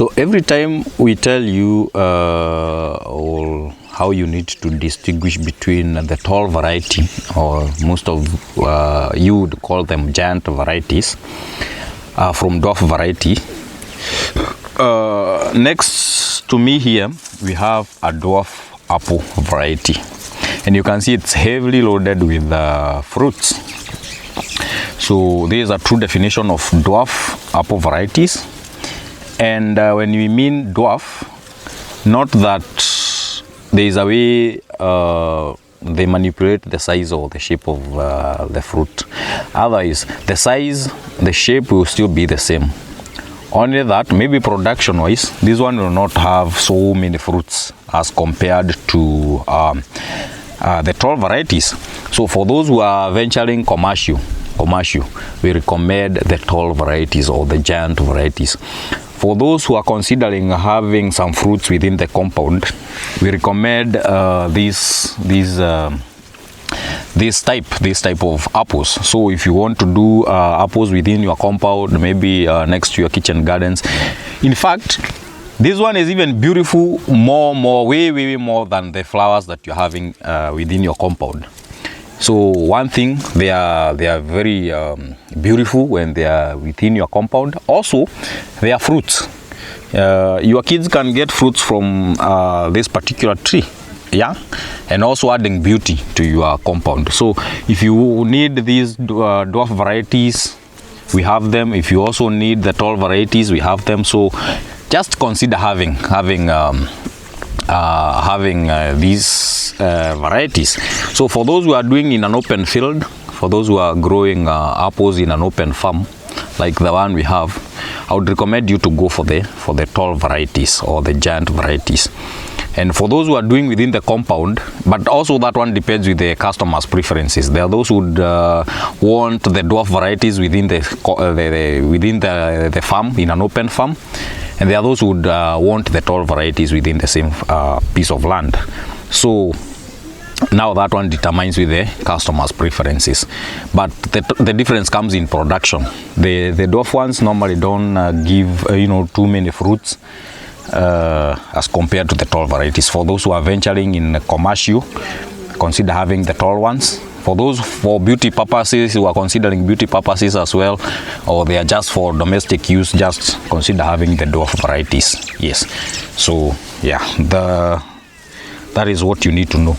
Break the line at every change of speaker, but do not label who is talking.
So every time we tell you or how you need to distinguish between the tall variety, or most of you would call them giant varieties, from dwarf variety. Next to me here we have a dwarf apple variety, and you can see it's heavily loaded with fruits. So this is a true definition of dwarf apple varieties. And when we mean dwarf, not that there is a way they manipulate the size or the shape of the fruit. Otherwise, the size, the shape will still be the same. Only that, maybe production-wise, this one will not have so many fruits as compared to the tall varieties. So for those who are venturing commercial, we recommend the tall varieties or the giant varieties. For those who are considering having some fruits within the compound, we recommend this type of apples. So if you want to do apples within your compound, maybe next to your kitchen gardens. In fact, this one is even beautiful way more than the flowers that you're having within your compound. So one thing, they are very beautiful when they are within your compound. Also, they are fruits. Your kids can get fruits from this particular tree, yeah, and also adding beauty to your compound. So if you need these dwarf varieties, we have them. If you also need the tall varieties, we have them. So just consider having these varieties. So for those who are doing in an open field, for those who are growing apples in an open farm like the one we have, I would recommend you to go for the tall varieties or the giant varieties. And for those who are doing within the compound, but also that one depends with the customer's preferences. There are those who would want the dwarf varieties within the farm, in an open farm, and there are those who would want the tall varieties within the same piece of land. So now that one determines with the customer's preferences, but the difference comes in production. The dwarf ones normally don't give too many fruits as compared to the tall varieties. For those who are venturing in commercial, consider having the tall ones. For those for beauty purposes, who are considering beauty purposes as well, or they are just for domestic use, just consider having the dwarf varieties. Yes. So yeah, that is what you need to know.